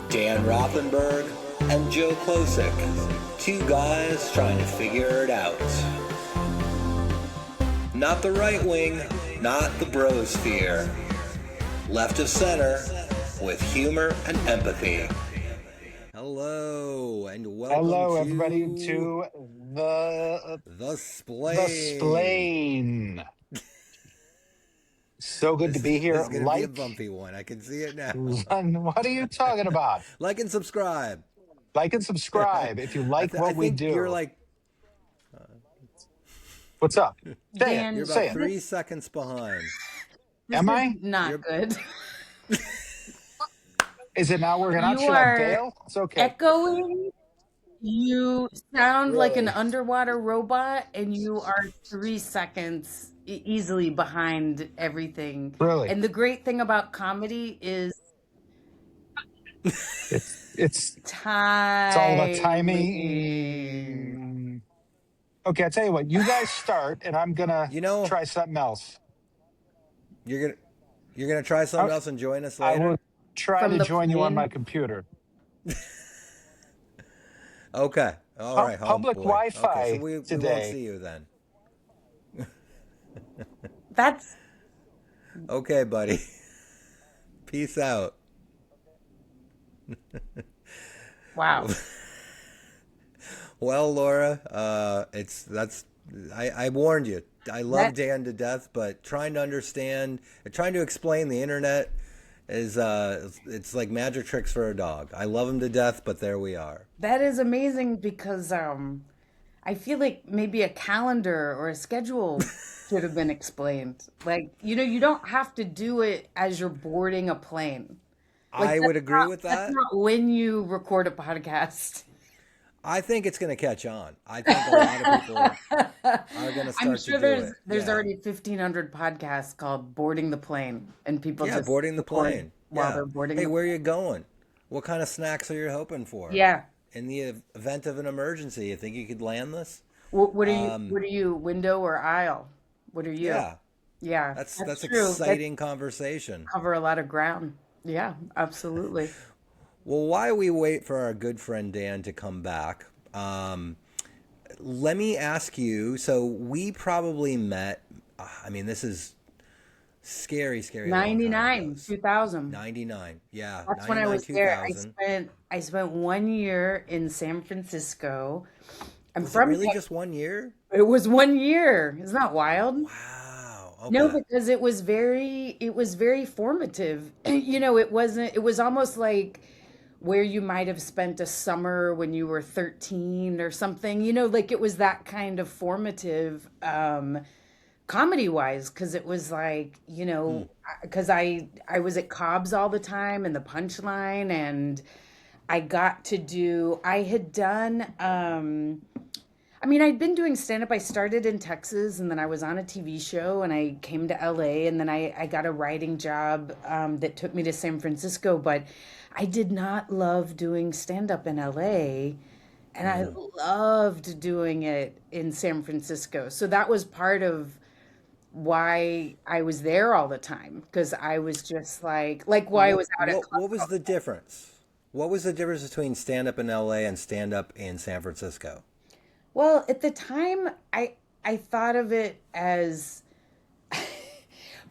Dan Rothenberg and Joe Klosik, two guys trying to figure it out. Not the right wing, not the brosphere. Left of center with humor and empathy. Hello and welcome Hello, to everybody, to the Splain. the Splain. So good to be This here. is going to be a bumpy one. I can see it now. What are you talking about? Like and subscribe. Like and subscribe if you like I what we think do. you're like What's up? Say Dan, it. you're Say about it. 3 seconds behind. Am I? Not good. Is it now working out? You Should I are bail? It's okay. echoing. You sound like an Really? underwater robot, and you are 3 seconds easily behind everything. Really? And the great thing about comedy is It's all about timing. Okay, I'll tell you what. You guys start, and I'm gonna try something else. You're gonna try something else and join us I later. will try From to the join you on my plane. computer. Okay. All right. Public boy. Wi-Fi Okay, so we won't today. see you then. That's Okay, buddy. Peace out. wow. Well, Laura, I warned you. I love Dan to death, but trying to understand, trying to explain the internet is it's like magic tricks for a dog. I love him to death, but there we are. That is amazing because I feel like maybe a calendar or a schedule should have been explained. Like, you don't have to do it as you're boarding a plane. Like, I would agree with that's that. not when you record a podcast. I think it's going to catch on. I think a lot of people are going to I'm start sure to do it. there's already 1,500 podcasts called Boarding the Plane, and people just boarding the record plane while they're boarding Hey, the where are you going? What kind of snacks are you hoping for? Yeah. In the event of an emergency, you think you could land this? What are you, window or aisle? What are you? Yeah. Yeah, That's true. exciting conversation. Cover a lot of ground. Yeah, absolutely. Well, while we wait for our good friend Dan to come back, let me ask you. So we probably met. I mean, this is scary. 99, 2000. 99. Yeah, That's when I was there. 2000. I spent 1 year in San Francisco. Was it really just 1 year? It was 1 year. Isn't that wild? Wow. Okay. No, because it was very formative. It was almost like where you might have spent a summer when you were 13 or something, like it was that kind of formative, comedy wise, because it was like, because I was at Cobb's all the time and the Punchline, and I had done, I'd been doing stand-up. I started in Texas, and then I was on a TV show, and I came to LA, and then I got a writing job that took me to San Francisco, but I did not love doing stand-up in LA, and I loved doing it in San Francisco. So that was part of why I was there all the time, because I was just like why I was out at What was the difference? What was the difference between stand-up in LA and stand-up in San Francisco? Well, at the time, I thought of it as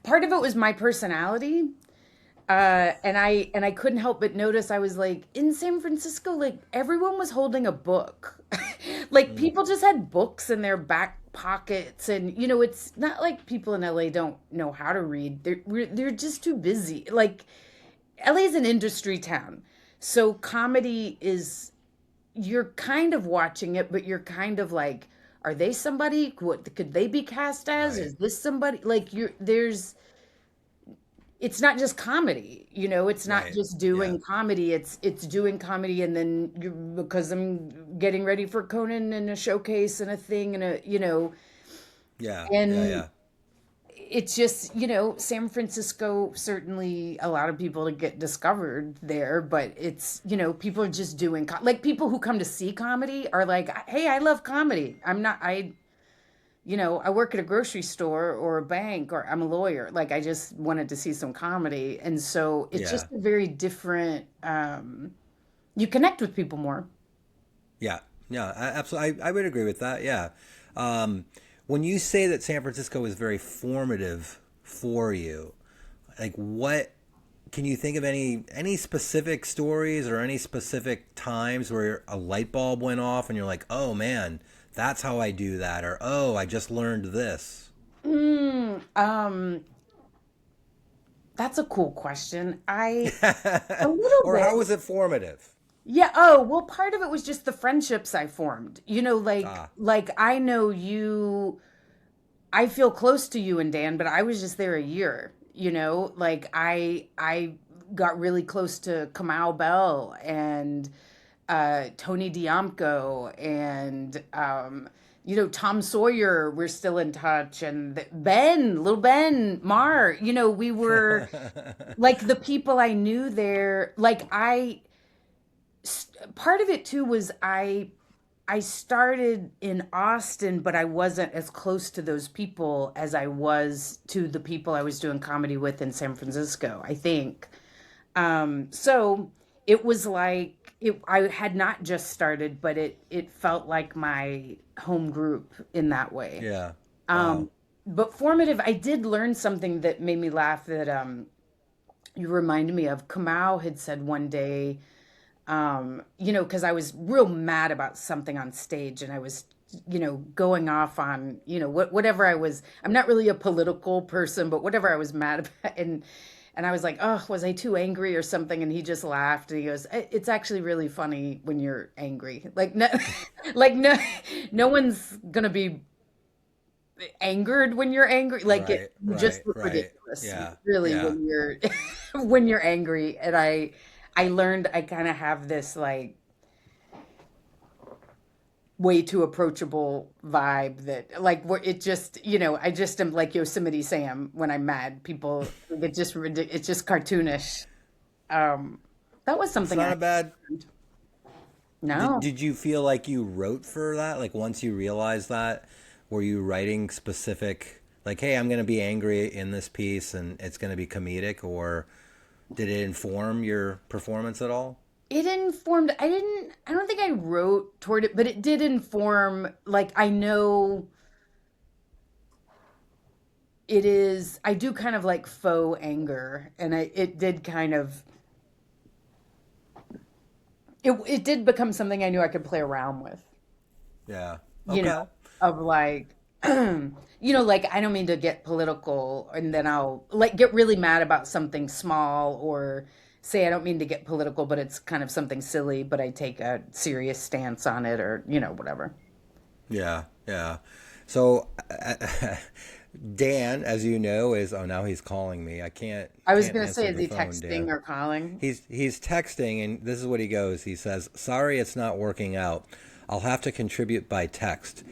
part of it was my personality, and I couldn't help but notice I was like in San Francisco, like everyone was holding a book, like people just had books in their back pockets, and it's not like people in LA don't know how to read. They're just too busy. Like LA is an industry town, so comedy is. You're kind of watching it, but you're kind of like, are they somebody? What could they be cast as? Right. Is this somebody? Like it's not just comedy, it's not Right. just doing Yeah. comedy. It's doing comedy, and then because I'm getting ready for Conan and a showcase and a thing and Yeah. and it's just, San Francisco, certainly a lot of people to get discovered there, but it's, people are just doing, like people who come to see comedy are like, hey, I love comedy. I work at a grocery store or a bank, or I'm a lawyer. Like, I just wanted to see some comedy. And so it's just a very different, You connect with people more. Yeah, yeah, absolutely. I would agree with that. Yeah. When you say that San Francisco is very formative for you, like what can you think of any specific stories or any specific times where a light bulb went off and you're like, oh man, that's how I do that, or oh, I just learned this. Mm, that's a cool question. A little Or bit. how was it formative? Yeah. Oh, well, part of it was just the friendships I formed. Ah, Like I know you. I feel close to you and Dan, but I was just there a year. Like I got really close to Kamau Bell and Tony Diamco and Tom Sawyer. We're still in touch, and Ben, little Ben Mar. We were like the people I knew there. Part of it too was I started in Austin, but I wasn't as close to those people as I was to the people I was doing comedy with in San Francisco, I think. So it was like I had not just started, but it felt like my home group in that way. yeah. Wow. Um, but formative, I did learn something that made me laugh that you reminded me of. Kamau had said one day, because I was real mad about something on stage and I was, going off on, whatever I was. I'm not really a political person, but whatever I was mad about. And I was like, oh, was I too angry or something? And he just laughed and he goes, it's actually really funny when you're angry. Like, no, like, no one's going to be angered when you're angry. Like Right, you just right, look right. ridiculous, Yeah, really, yeah. when you're when you're angry. And I learned I kind of have this like way too approachable vibe that like where it just I just am like Yosemite Sam when I'm mad. People think it's just cartoonish. Um, that was It's something not I a bad. Did no. did you feel like you wrote for that? Like once you realized that, were you writing specific like, hey, I'm going to be angry in this piece and it's going to be comedic, or did it inform your performance at all? It informed. I don't think I wrote toward it, but it did inform. Like I know it is. I do kind of like faux anger, and it did kind of. It did become something I knew I could play around with. Yeah. You know, Okay. of like. Like I don't mean to get political, and then I'll like get really mad about something small, or say I don't mean to get political, but it's kind of something silly, but I take a serious stance on it, or whatever. Yeah. Yeah. So Dan, as you know, is oh now he's calling me. I can't I was can't gonna say, answer is the he phone, texting Dan. or calling? He's texting, and this is what he goes. He says, "Sorry, it's not working out. I'll have to contribute by text.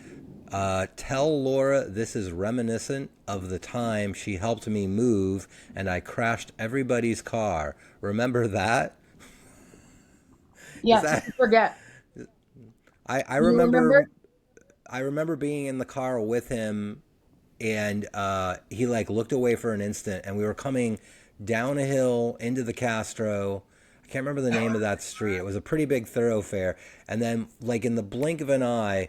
Tell Laura this is reminiscent of the time she helped me move and I crashed everybody's car. Remember that? Is Yes, that I forget. I You remember remember? I remember being in the car with him, and he like looked away for an instant, and we were coming down a hill into the Castro. I can't remember the name of that street. It was a pretty big thoroughfare, and then like in the blink of an eye,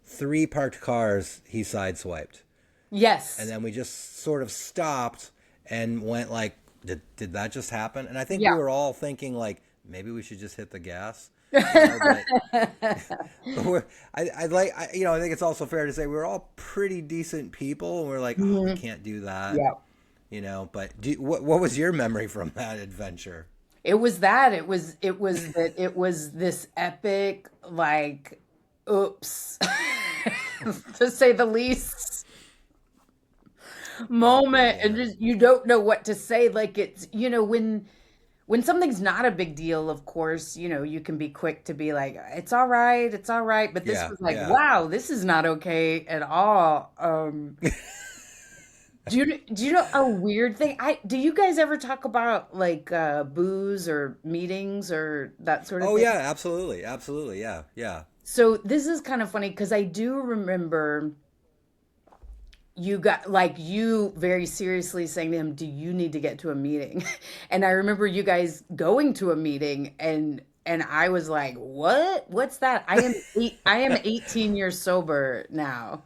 three parked cars he sideswiped, and Yes. then we just sort of stopped and went like, did that just happen? And I think we Yeah. were all thinking like maybe we should just hit the gas, you know, but I think it's also fair to say we're all pretty decent people, and we're like, oh, we Mhm. can't do that, Yeah. But what was your memory from that adventure? It was that. It was this epic, like, oops, to say the least, Oh moment, and man, just you don't know what to say. Like it's when something's not a big deal, of course, you can be quick to be like, it's all right, it's all right. But this yeah, was like, yeah. wow, this is not okay at all. Do you know a weird thing? Do you guys ever talk about like booze or meetings or that sort of Oh thing? yeah, absolutely, absolutely, yeah, yeah, So this is kind of funny because I do remember you got like you very seriously saying to him, "Do you need to get to a meeting?" And I remember you guys going to a meeting, and I was like, "What? What's that?" I am 18 years sober now.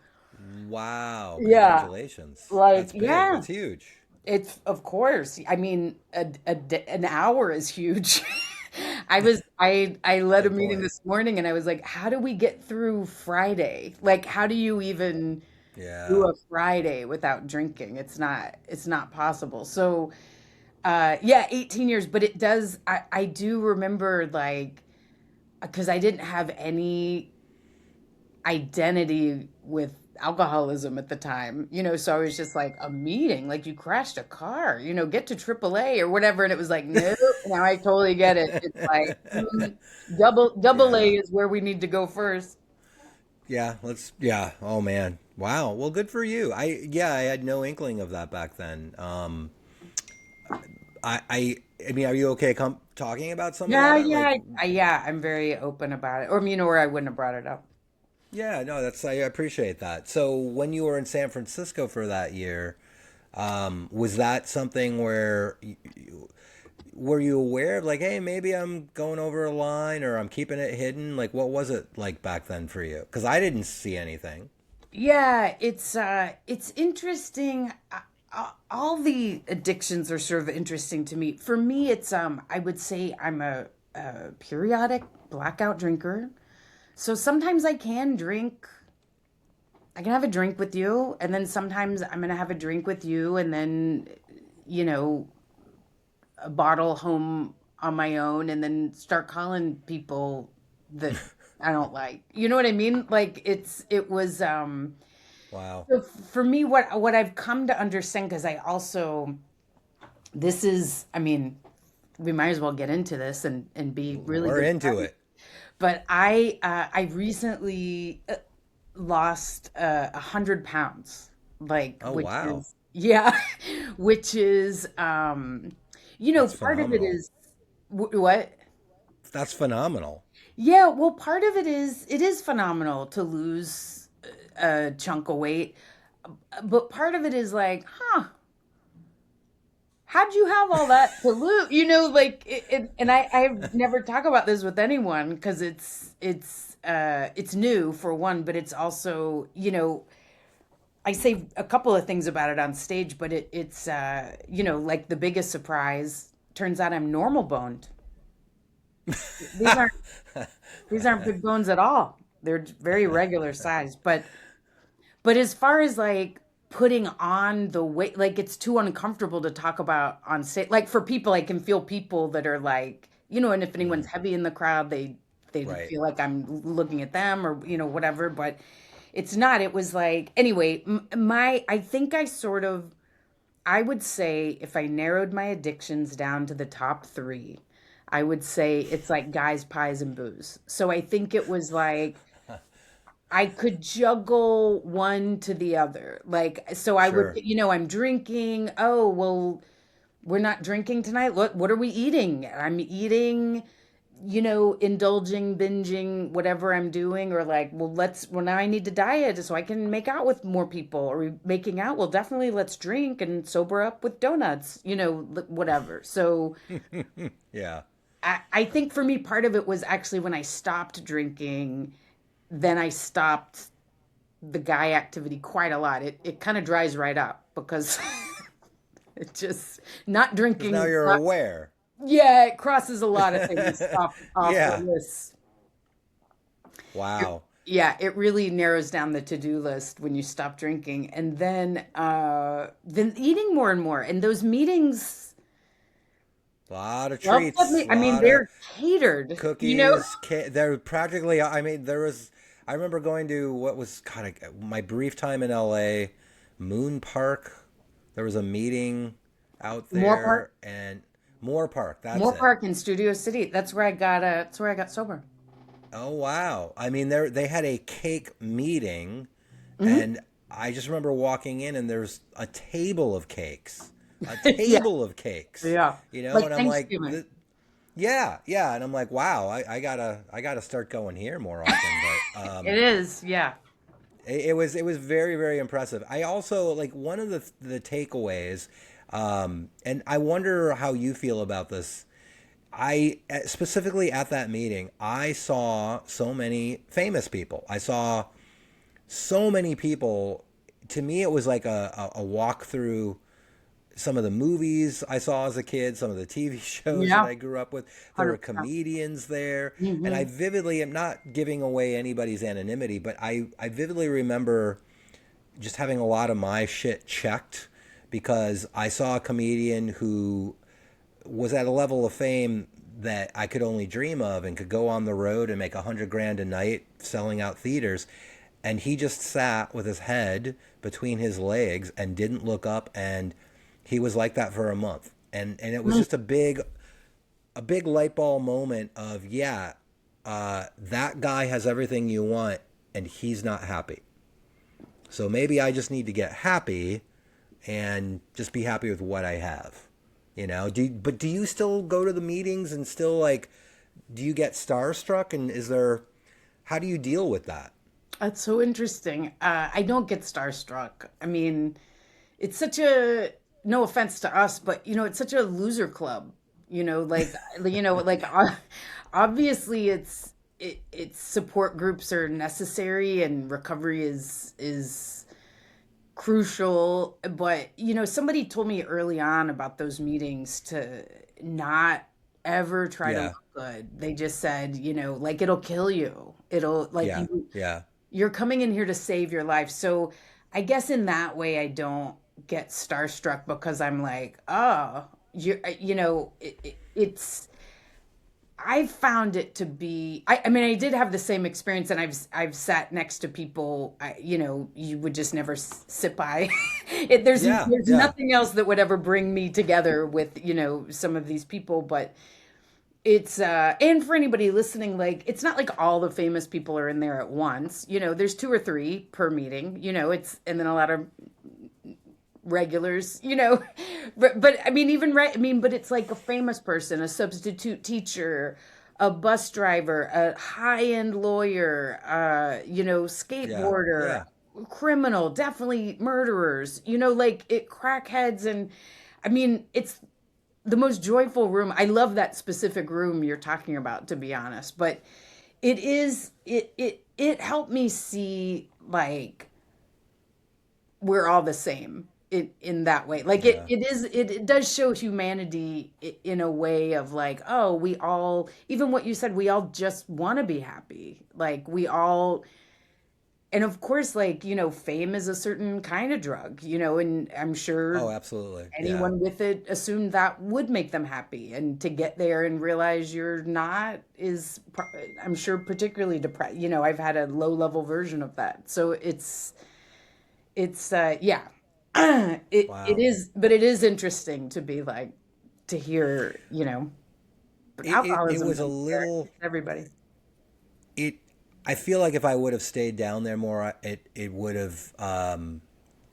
Wow. Yeah. Congratulations. Like, That's big. yeah, That's huge. it's of course. I mean, an hour is huge. I led a Good meeting point. this morning and I was like, "How do we get through Friday? Like, how do you even do Yeah. a Friday without drinking? It's not possible." So, yeah, 18 years, but it does I do remember like because I didn't have any identity with alcoholism at the time, so I was just like a meeting, like you crashed a car, get to AAA or whatever. And it was like, no, now I totally get it. It's like double A Yeah. is where we need to go first. Yeah. Yeah. Oh man. Wow. Well, good for you. I had no inkling of that back then. I mean, are you okay talking about some of Yeah, that? Like, yeah, yeah, I'm very open about it. Or, or I wouldn't have brought it up. yeah, no, I appreciate that. So when you were in San Francisco for that year, was that something where were you aware of like, hey, maybe I'm going over a line or I'm keeping it hidden? Like, what was it like back then for you? Because I didn't see anything. Yeah, it's interesting. All the addictions are sort of interesting to me. For me, it's I would say I'm a periodic blackout drinker. So sometimes I can drink. I can have a drink with you, and then sometimes I'm gonna have a drink with you, and then you know a bottle home on my own, and then start calling people that I don't like. You know what I mean? Like it was. Wow. So for me, what I've come to understand, because I also this is, I mean, we might as well get into this and be really We're good into friends. it. But I recently lost 100 pounds, like Oh, which wow. is yeah, which is That's part of it phenomenal. is what. That's phenomenal. Yeah, well, part of it is phenomenal to lose a chunk of weight, but part of it is like, huh, how'd you have all that to lose? Like and I've never talk about this with anyone because it's new for one, but it's also, I say a couple of things about it on stage, but it's like the biggest surprise, turns out I'm normal boned. These aren't these aren't big bones at all. They're very regular size, but as far as like putting on the weight, like it's too uncomfortable to talk about on stage. Like for people, I can feel people that are like, and if anyone's Mm, heavy in the crowd, they right. feel like I'm looking at them or whatever. But it's not. It was like anyway. I think I would say if I narrowed my addictions down to the top three, I would say it's like guys, pies, and booze. So I think it was like I could juggle one to the other. Like, so I would, Sure. I'm drinking. Oh, well, we're not drinking tonight. Look, what are we eating? I'm eating, indulging, binging, whatever I'm doing. Or like, well, now I need to diet so I can make out with more people. Or we making out? Well, definitely let's drink and sober up with donuts, whatever. So Yeah. I think for me, part of it was actually when I stopped drinking, then I stopped the guy activity quite a lot. It kind of dries right up because it just not Because now drinking. you're aware. Yeah, it crosses a lot of things off the Yeah. list. Wow. Yeah, it really narrows down the to-do list when you stop drinking, and then eating more and more. And those meetings, A lot of well, treats, a I mean, lot of they're catered. cookies. They're practically. I mean, there was. I remember going to what was kind of my brief time in L.A. Moon Park. There was a meeting out More Park, there, and Moore Park. That's More it. Park in Studio City. That's where I got sober. Oh wow! I mean, they had a cake meeting, Hmm. and I just remember walking in, and there's a table of cakes, a Yeah, table of cakes, yeah. and Like I'm like, Thanksgiving. yeah, yeah, and I'm like, wow, I gotta start going here more often. But It is, yeah. it was very very impressive. I also like one of the takeaways, and I wonder how you feel about this. I specifically at that meeting, I saw so many famous people. I saw so many people. To me, it was like a walk through some of the movies I saw as a kid, some of the TV shows that Yeah, I grew up with. There were 100%. comedians there. And I Hmm. vividly am not giving away anybody's anonymity, but I vividly remember just having a lot of my shit checked because I saw a comedian who was at a level of fame that I could only dream of and could go on the road and make 100 grand a night selling out theaters. And he just sat with his head between his legs and didn't look up. And he was like that for a month. And it was just a big light bulb moment of, yeah, that guy has everything you want and he's not happy. So maybe I just need to get happy and just be happy with what I have. But do you still go to the meetings and still like, do you get starstruck? And how do you deal with that? That's so interesting. I don't get starstruck. I mean, it's such a, no offense to us, but it's such a loser club. Like obviously it's support groups are necessary and recovery is crucial. But somebody told me early on about those meetings to not ever try to Yeah, look good. They just said, like it'll kill you. It'll like yeah, yeah, you're coming in here to save your life. So I guess in that way, I don't get starstruck because I'm like, oh, it's. I found it to be. I mean, I did have the same experience, and I've sat next to people. You would just never sit by. yeah, There's yeah, nothing else that would ever bring me together with some of these people, but it's and for anybody listening, like it's not like all the famous people are in there at once. There's two or three per meeting. It's and then a lot of regulars. But I mean even right. I mean, but it's like a famous person, a substitute teacher, a bus driver, a high-end lawyer, yeah, skateboarder, yeah. criminal, definitely murderers. Like it crackheads and. I mean, it's the most joyful room. I love that specific room you're talking about, to be honest. But it helped me see like we're all the same in that way. Like Yeah. it does show humanity in a way of like, oh, we all, even what you said, we all just want to be happy. Like we all, and of course, like, fame is a certain kind of drug, and I'm sure Oh, absolutely. Yeah. anyone with it assumed that would make them happy. And to get there and realize you're not is, I'm sure, particularly depressed. I've had a low level version of that. So yeah, it Wow. is, but it is interesting to be like, to hear, but It alcoholism was a is there, little everybody. it I feel like if I would have stayed down there more, it would have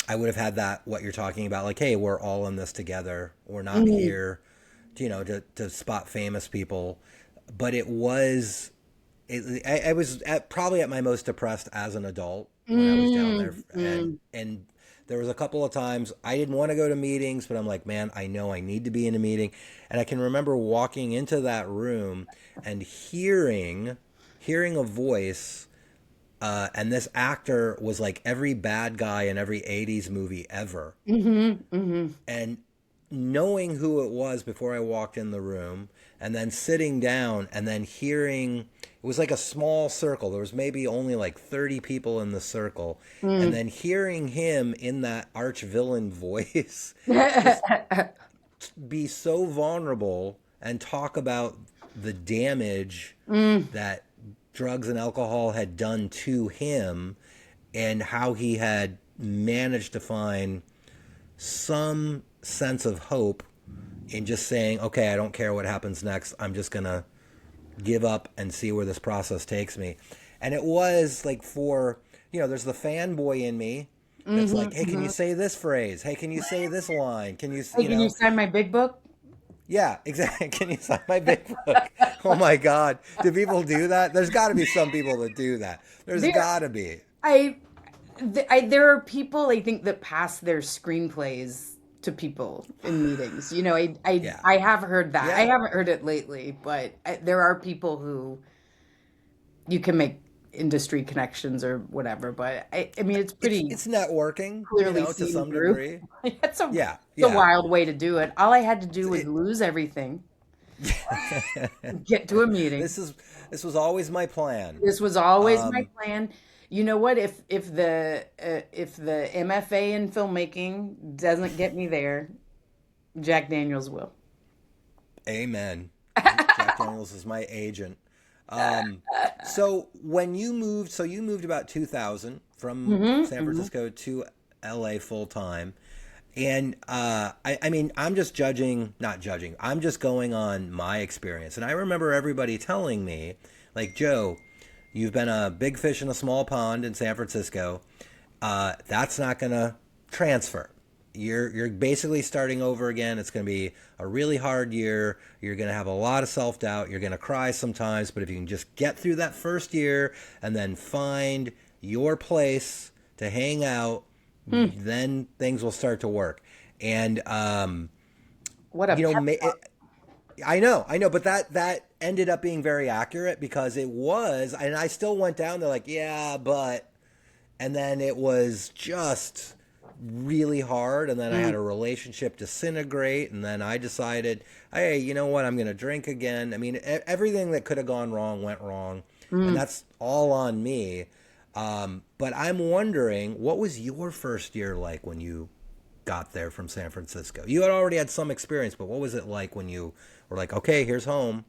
I would have had that what you're talking about, like, hey, we're all in this together. We're not Mhm. here, to spot famous people. But it was I was probably at my most depressed as an adult when I was down there, Mm, and mm. there was a couple of times I didn't want to go to meetings, but I'm like, man, I know I need to be in a meeting, and I can remember walking into that room and hearing a voice, and this actor was like every bad guy in every '80s movie ever, Mhm, mhm. and knowing who it was before I walked in the room, and then sitting down and then hearing, it was like a small circle. There was maybe only like 30 people in the circle, and Mm. then hearing him in that arch villain voice just be so vulnerable and talk about the damage Mm. that drugs and alcohol had done to him and how he had managed to find some sense of hope in just saying, okay, I don't care what happens next. I'm just going to give up and see where this process takes me. And it was like there's the fanboy in me that's like, Mhm, hey, can you mhm. say this phrase? Hey, can you say this line? Hey, can you sign my big book? Yeah, exactly. Can you sign my big book? Oh my God. Do people do that? There's got to be some people that do that. There's There, got to be. I, there are people I think that pass their screenplays to people in meetings. You know, Yeah. I have heard that. I Yeah. haven't heard it lately, but there are people who you can make industry connections or whatever. But I mean, it's pretty It's networking, clearly to seen some through. degree. It's Yeah. a Yeah. wild way to do it. All I had to do was It, lose everything, get to a meeting. this is this was always my plan. This was always my Um, plan. You know what? If the MFA in filmmaking doesn't get me there, Jack Daniels will. Amen. Jack Daniels is my agent. Um, so when you moved, you moved about 2000 from San Hmm. Francisco to LA full time. And I mean, I'm just not judging. I'm just going on my experience. And I remember everybody telling me, like, Joe, you've been a big fish in a small pond in San Francisco. That's not going to transfer. You're basically starting over again. It's going to be a really hard year. You're going to have a lot of self-doubt. You're going to cry sometimes, but if you can just get through that first year and then find your place to hang out, then things will start to work. And What a you know, pep ma- talk. I know, but that ended up being very accurate because it was, and I still went down there like, yeah, but, and then it was just really hard, and then I had a relationship disintegrate, and then I decided, hey, you know what, I'm going to drink again. I mean, everything that could have gone wrong went wrong, and that's all on me. But I'm wondering, what was your first year like when you got there from San Francisco? You had already had some experience, but what was it like when you were like, okay, here's home?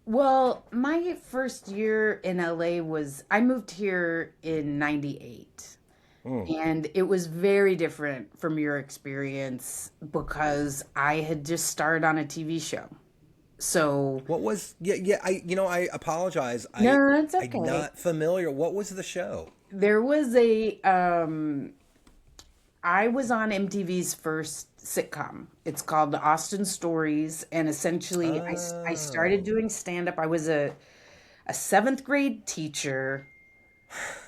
Well, my first year in LA was I moved here in 98. And it was very different from your experience because I had just started on a TV show. So, What was yeah, I apologize. no, it's I'm okay. not familiar. What was the show? There was I was on MTV's first sitcom. It's called Austin Stories, and essentially I started Oh. doing stand up. I was a seventh grade teacher.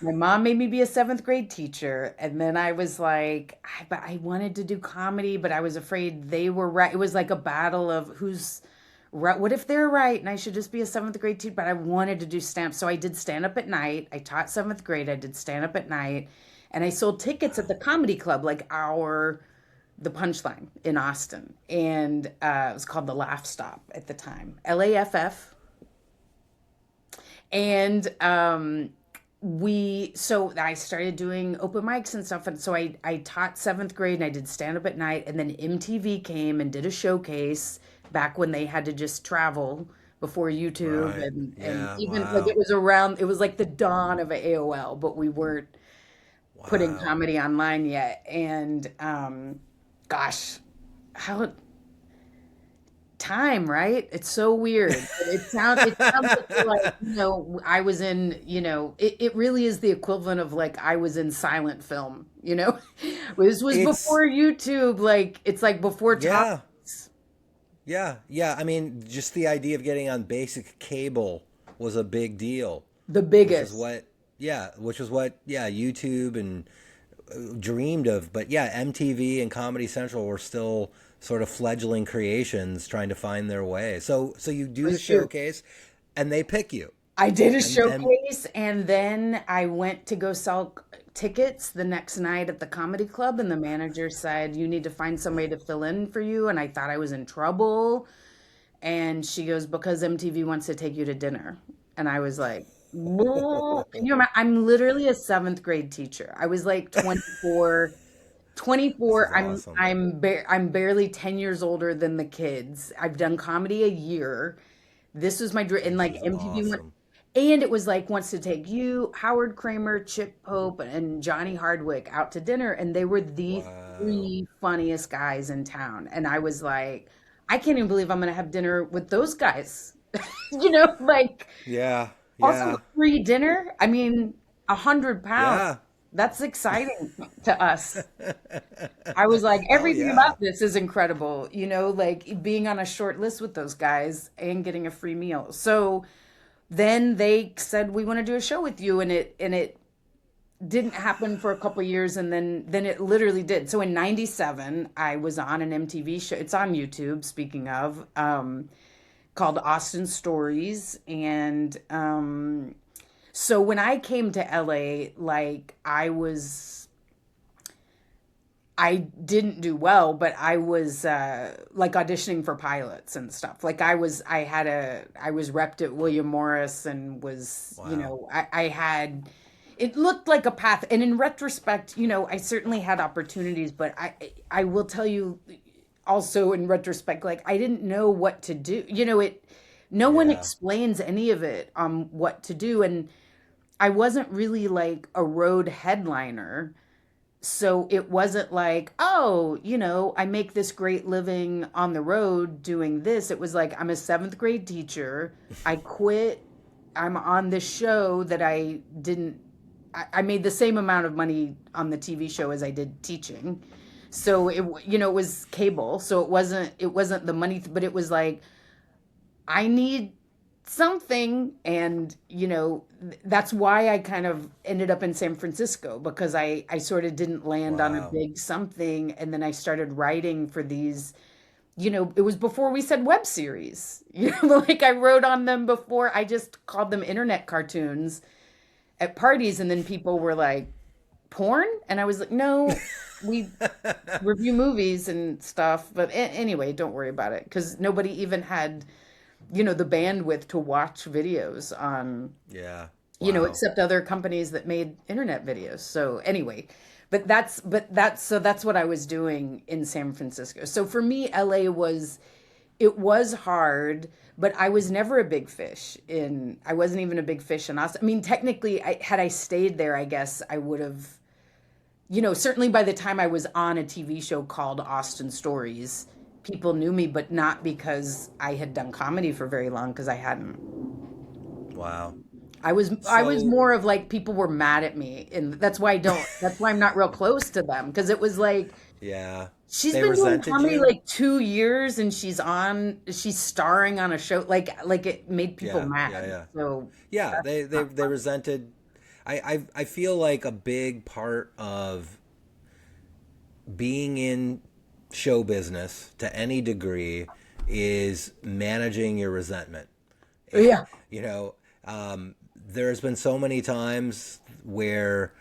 My mom made me be a seventh grade teacher, and then I was like, but I wanted to do comedy, but I was afraid they were right. It was like a battle of who's right. What if they're right, and I should just be a seventh grade teacher? But I wanted to do stand up, so I did stand up at night. I taught seventh grade. I did stand up at night, and I sold tickets at the comedy club, like the Punchline in Austin, and it was called the Laugh Stop at the time, LAFF, and so I started doing open mics and stuff, and so I taught seventh grade and I did stand up at night, and then MTV came and did a showcase back when they had to just travel before YouTube, Right. and Yeah. even like Wow. it was like the dawn of AOL, but we weren't putting Wow. comedy online yet. And gosh, how time, right? It's so weird. It sounds like, I was in, it really is the equivalent of like I was in silent film, you know? This was It's before YouTube, like it's like before yeah. topics. Yeah. I mean, just the idea of getting on basic cable was a big deal, The which is biggest. what YouTube and dreamed of. But yeah, MTV and Comedy Central were still sort of fledgling creations trying to find their way. So you do For the sure. showcase and they pick you. I did a And showcase, and then I went to go sell tickets the next night at the comedy club, and the manager said, "You need to find somebody to fill in for you." And I thought I was in trouble. And she goes, "Because MTV wants to take you to dinner." And I was like, "Whoa." Can you imagine? I'm literally a seventh grade teacher. I was like 24, this 24. is awesome. I'm barely 10 years older than the kids. I've done comedy a year. This was my dream. And This like is MTV went, awesome. and it was like wants to take you, Howard Kramer, Chip Pope, and Johnny Hardwick out to dinner, and they were the Wow. three funniest guys in town. And I was like, I can't even believe I'm gonna have dinner with those guys. Like Yeah. also Yeah. free dinner. I mean, 100 pounds. Yeah. That's exciting to us. I was like, Hell everything yeah. about this is incredible, like being on a short list with those guys and getting a free meal. So then they said we want to do a show with you, and it didn't happen for a couple years, and then it literally did. So in 97 I was on an MTV show. It's on YouTube, speaking of, called Austin Stories. And so when I came to LA, like I didn't do well, but I was like auditioning for pilots and stuff. Like I was repped at William Morris, and was, Wow. I had, it looked like a path. And in retrospect, I certainly had opportunities, but I will tell you also in retrospect, like I didn't know what to do. No one Yeah. explains any of it on what to do. And I wasn't really like a road headliner. So it wasn't like, oh, I make this great living on the road doing this. It was like, I'm a seventh grade teacher. I quit. I'm on this show that I didn't, I made the same amount of money on the TV show as I did teaching. So it was cable. So it wasn't the money, but it was like, I need something. And that's why I kind of ended up in San Francisco, because I sort of didn't land on a Wow. big something. And then I started writing for these, it was before we said web series. Like I wrote on them before. I just called them internet cartoons at parties, and then people were like, porn? And I was like, no, we review movies and stuff. But anyway, don't worry about it, because nobody even had the bandwidth to watch videos on, Yeah. Wow. except other companies that made internet videos. So anyway, so that's what I was doing in San Francisco. So for me, LA it was hard, but I was never a big fish I wasn't even a big fish in Austin. I mean, technically, had I stayed there, I guess I would have, certainly by the time I was on a TV show called Austin Stories, people knew me, but not because I had done comedy for very long, because I hadn't. Wow. I was So, more of like, people were mad at me, and that's why I'm not real close to them, because it was like, yeah, she's they been doing resented comedy you. like 2 years, and she's starring on a show, like it made people Yeah, yeah, mad. yeah. So Yeah, that's not they fun. resented. I feel like a big part of being in show business to any degree is managing your resentment. Yeah. You know, there's been so many times where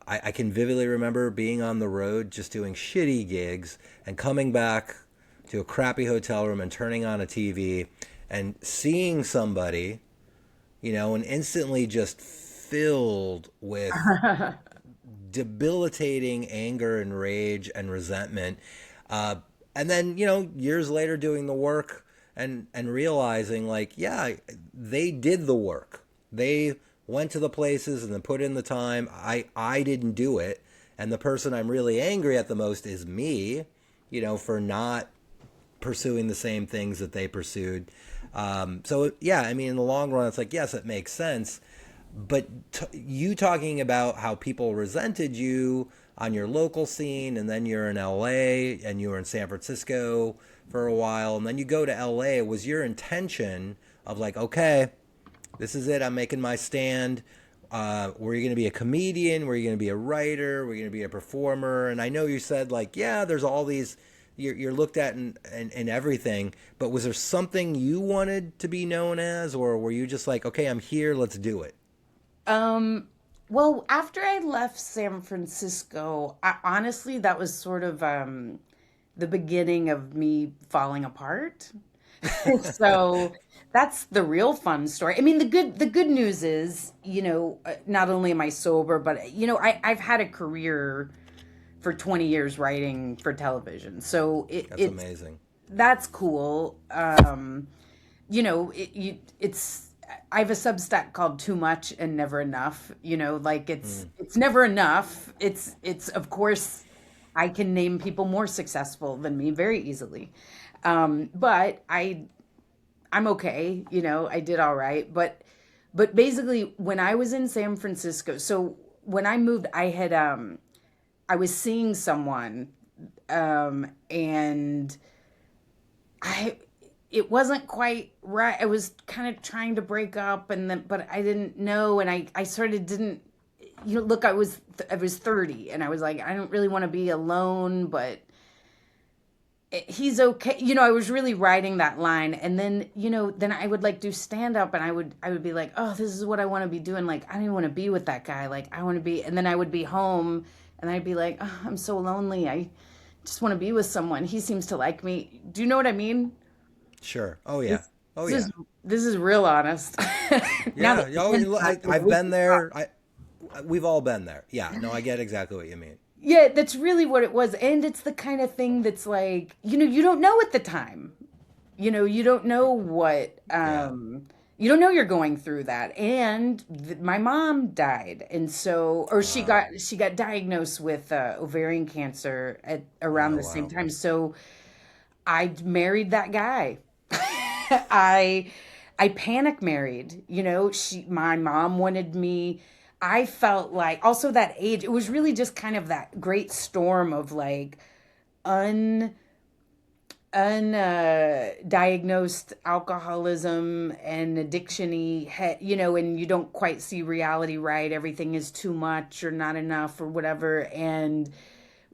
I can vividly remember being on the road just doing shitty gigs and coming back to a crappy hotel room and turning on a TV and seeing somebody, and instantly just filled with debilitating anger and rage and resentment. Uh, and then, years later doing the work and realizing, like, yeah, they did the work. They went to the places and then put in the time. I didn't do it. And the person I'm really angry at the most is me, for not pursuing the same things that they pursued. So yeah, I mean, in the long run, it's like, yes, it makes sense. But you talking about how people resented you on your local scene, and then you're in LA and you were in San Francisco for a while, and then you go to LA, was your intention of like, okay, this is it, I'm making my stand? Were you going to be a comedian? Were you going to be a writer? Were you going to be a performer? And I know you said, like, yeah, there's all these, you're looked at in everything, but was there something you wanted to be known as, or were you just like, okay, I'm here, let's do it? Um, well, after I left San Francisco, honestly, that was sort of the beginning of me falling apart. So that's the real fun story. I mean, the good news is, not only am I sober, but I've had a career for 20 years writing for television. So That's amazing. that's cool. It's I have a Substack called Too Much and Never Enough. Like Mm. it's never enough. It's of course I can name people more successful than me very easily. But I'm okay. I did all right. But basically, when I was in San Francisco, so when I moved, I was seeing someone, and I it wasn't quite right. I was kind of trying to break up, and then but I didn't know, and I sort of didn't, look, I was 30 and I was like, I don't really want to be alone, but he's okay. I was really riding that line. And then, then I would like do stand up and I would be like, oh, this is what I want to be doing. Like, I don't even want to be with that guy. Like, I want to be, and then I would be home and I'd be like, oh, I'm so lonely. I just want to be with someone. He seems to like me. Do you know what I mean? Sure. Oh yeah. Oh This yeah. is, this is real honest. Now Yeah. that I've been there. We've all been there. Yeah. No, I get exactly what you mean. Yeah, that's really what it was. And it's the kind of thing that's like, you don't know at the time. You don't know what, Yeah. you don't know you're going through that. And my mom died. And so, or Wow. she got diagnosed with ovarian cancer at around Oh the same wow. time. So I married that guy. I I panic married. My mom wanted me. I felt like also that age. It was really just kind of that great storm of like un undiagnosed alcoholism and addiction-y, and you don't quite see reality right. Everything is too much or not enough or whatever. And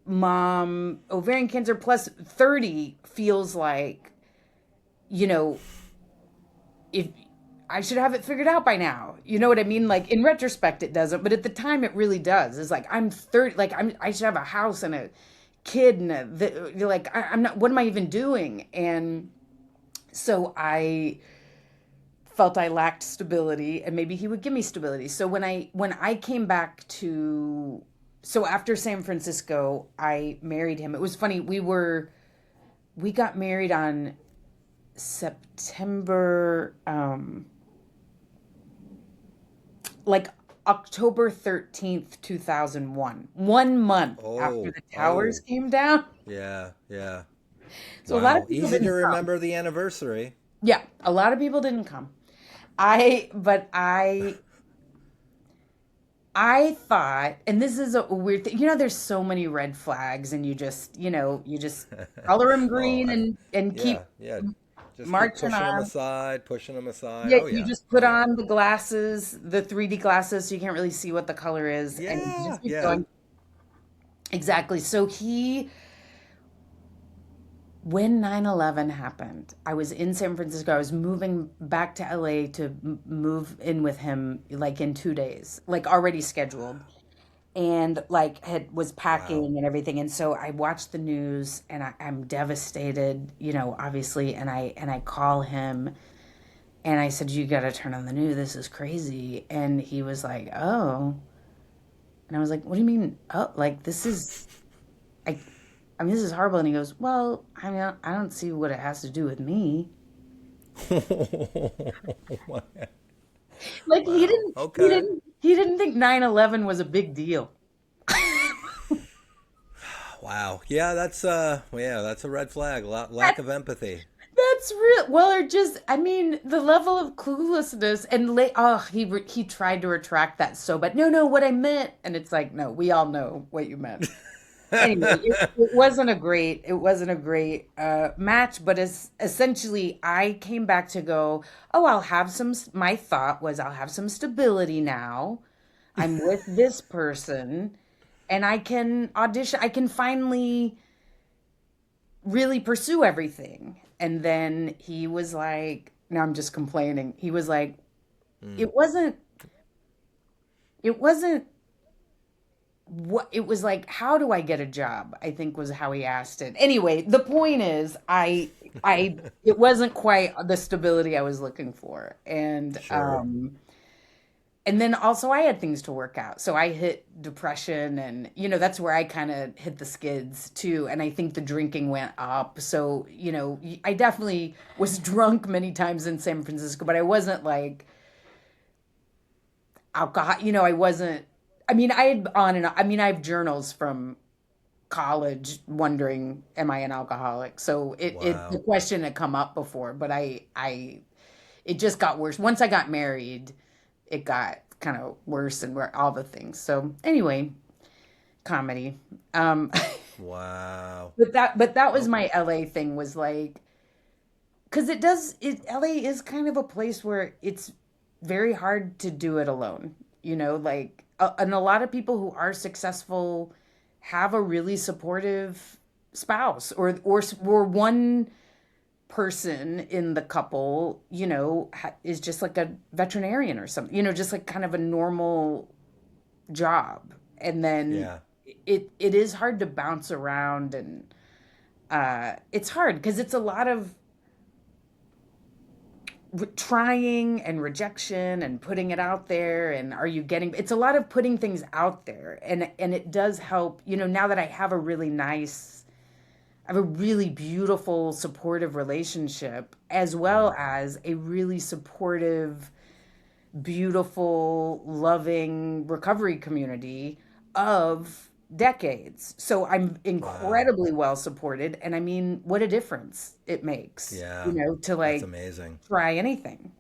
mom, ovarian cancer plus 30 feels like, you know, if I should have it figured out by now. You know what I mean? Like in retrospect, it doesn't, but at the time, it really does. It's like I'm 30, like I should have a house and a kid and you're like I'm not. What am I even doing? And so I felt I lacked stability, and maybe he would give me stability. So when I came back to so after San Francisco, I married him. It was funny. We got married on September, like October 13th, 2001. 1 month after Oh. the towers Oh. came down. Yeah. Yeah. So a lot Wow. of people Easy to didn't come. remember the anniversary. Yeah, a lot of people didn't come. But I thought, and this is a weird thing. There's so many red flags, and you just color them Oh, green and keep yeah. Yeah. Just keep marching pushing them on. aside, pushing them aside. Yeah, Oh you yeah. just Oh put yeah. on the glasses, the 3D glasses, so you can't really see what the color is, and you Yeah. just keep Yeah. going. Exactly. So when 9/11 happened, I was in San Francisco. I was moving back to LA to move in with him like in 2 days, like already scheduled. And like had was Wow. packing and everything. And so I watched the news and I'm devastated, obviously. And I call him and I said, "You got to turn on the news. This is crazy." And he was like, "Oh." And I was like, "What do you mean? Oh, like I, I mean, this is horrible." And he goes, "Well, I mean, I don't see what it has to do with me." Like he Wow. didn't, he Okay. didn't, he didn't think 9/11 was a big deal. Wow. Yeah, that's a red flag. Lack That's of empathy. That's real. Well, or just, I mean, the level of cluelessness and he tried to retract that so bad. No, no, what I meant, and it's like, no, we all know what you meant. Anyway, it wasn't a great match, but essentially, I came back to go. Oh, I'll have some. My thought was, I'll have some stability now. I'm with this person, and I can audition. I can finally really pursue everything. And then he was like, now I'm just complaining. He was like, Mm. it wasn't, it wasn't what it was like, how do I get a job? I think was how he asked it. Anyway, the point is it wasn't quite the stability I was looking for. Sure. And then also I had things to work out. So I hit depression and that's where I kind of hit the skids too. And I think the drinking went up. So, I definitely was drunk many times in San Francisco, but I wasn't like alcohol, I wasn't I mean, I had on and on, I mean, I have journals from college wondering, am I an alcoholic? So the Wow. question had come up before, but it just got worse. Once I got married, it got kind of worse and where all the things. So anyway, comedy. Um, Wow. but that was Oh, my LA thing was like, because LA is kind of a place where it's very hard to do it alone. Like and a lot of people who are successful have a really supportive spouse, or one person in the couple, is just like a veterinarian or something, just like kind of a normal job. And then Yeah. it is hard to bounce around, and it's hard because it's a lot of trying and rejection and putting it out there, and are you getting, it's a lot of putting things out there, and it does help, now that I have a really beautiful supportive relationship, as well as a really supportive, beautiful, loving recovery community of decades. So I'm Wow. incredibly well supported, and I mean, what a difference it makes, Yeah. to That's like amazing. try anything.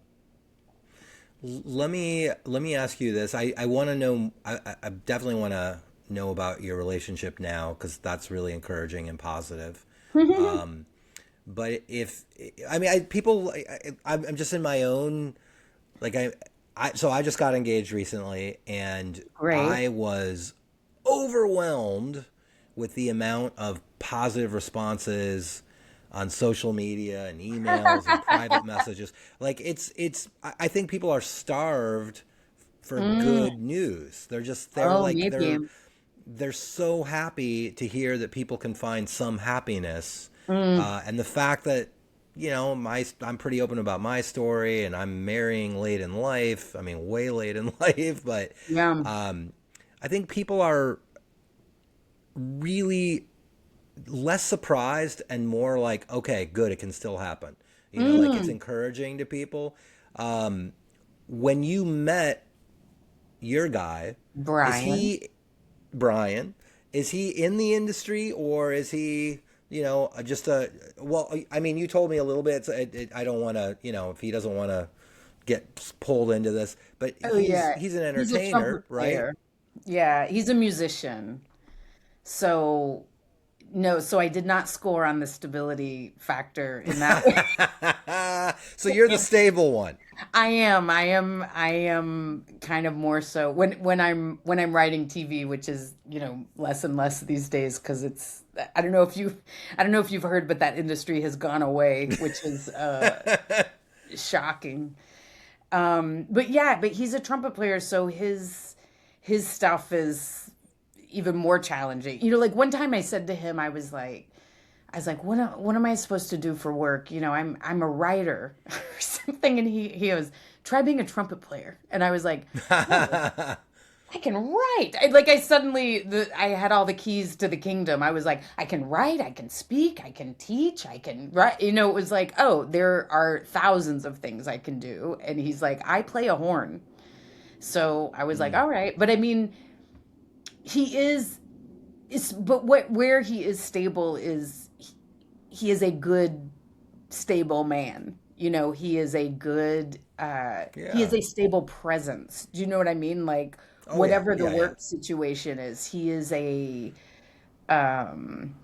Let me ask you this. I want to know. I definitely want to know about your relationship now because that's really encouraging and positive. But if I mean, I'm just in my own, like so I just got engaged recently, and Great. I was overwhelmed with the amount of positive responses on social media and emails and private messages. Like I think people are starved for Mm. good news. They're Oh, like maybe. they're so happy to hear that people can find some happiness, Mm. and the fact that I'm pretty open about my story, and I'm marrying late in life. I mean, way late in life, but Yeah. um, I think people are really less surprised and more like, okay, good, it can still happen. Like it's Mm. encouraging to people. Um, when you met your guy, is Brian. he Brian? Is he in the industry, or is he, just a? Well, I mean, you told me a little bit. So I don't want to, if he doesn't want to get pulled into this, but Oh he's yeah. he's an He's a trumpet entertainer, right? player. Yeah, he's a musician. So no, so I did not score on the stability factor in that way. So you're the stable one. I am kind of more so when I'm writing TV, which is, less and less these days, because it's, I don't know if you've heard, but that industry has gone away, which is shocking. But yeah, but he's a trumpet player, so his stuff is even more challenging. Like one time I said to him, I was like, what am I supposed to do for work? I'm a writer or something. And he goes, try being a trumpet player. And I was like, oh, I can write. I had all the keys to the kingdom. I was like, I can write, I can speak, I can teach, I can write. It was like, oh, there are thousands of things I can do. And he's like, I play a horn. So I was like, Mm, all right. But I mean, he but where he is stable is he is a good stable man. He is yeah. a stable presence. Do you know what I mean? Like Oh yeah. whatever the Yeah. Yeah. work situation is, he is um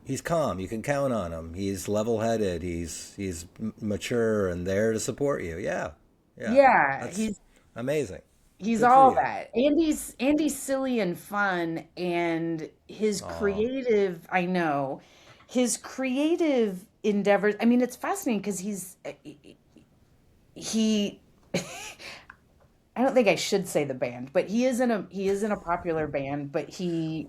He's calm. You can count on him. He's level-headed. He's mature and there to support you. Yeah. Yeah. yeah, That's amazing. he's Good for all you. that. Andy's silly and fun, and his Oh, creative, I know, his creative endeavors. I mean, it's fascinating because he I don't think I should say the band, but he is in a popular band, but he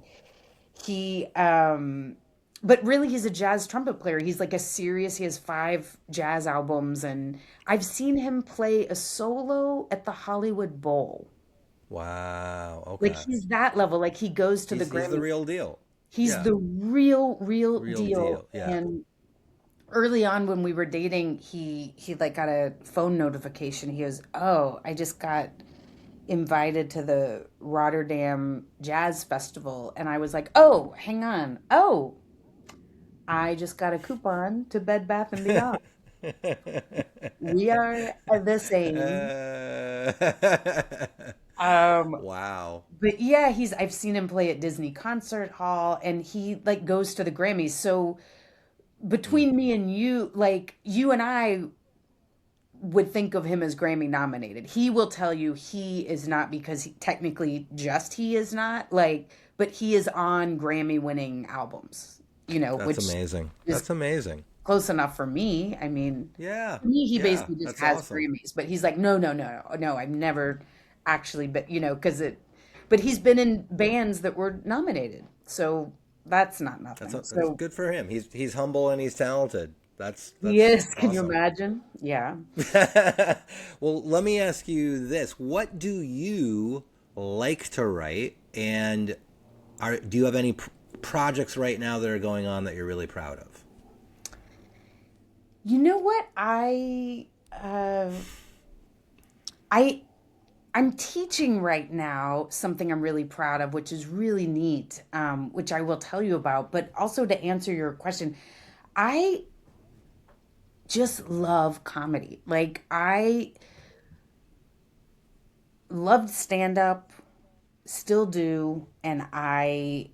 but really he's a jazz trumpet player. He has 5 jazz albums, and I've seen him play a solo at the Hollywood Bowl. wow. Like Okay. he's that level. Like he goes to the He's the Grammy. real deal. He's Yeah. the real Real deal. deal. Yeah. And early on when we were dating, he like got a phone notification. He goes, "Oh, I just got invited to the Rotterdam Jazz Festival." And I was like, "Oh, hang on. Oh, I just got a coupon to Bed Bath and Beyond. We are the same." Um, Wow. but yeah, I've seen him play at Disney Concert Hall, and he like goes to the Grammys. So Mm. between me and you, like you and I would think of him as Grammy nominated. He will tell you he is not, because technically just he is not, like, but he is on Grammy winning albums, That's which amazing. is That's amazing. close enough for me. I mean, Yeah. for me, he Yeah. basically just That's has awesome. Grammys, but he's like, no, no, no, no, I've never actually, but but he's been in bands that were nominated. So that's not nothing. That's So good for him. He's humble and he's talented. That's yes, can you awesome. imagine? Yeah. Well, let me ask you this: what do you like to write, and do you have any projects right now that are going on that you're really proud of? You know what? I I'm teaching right now something I'm really proud of, which is really neat, which I will tell you about. But also to answer your question, I just love comedy. Like I loved stand up, still do, and I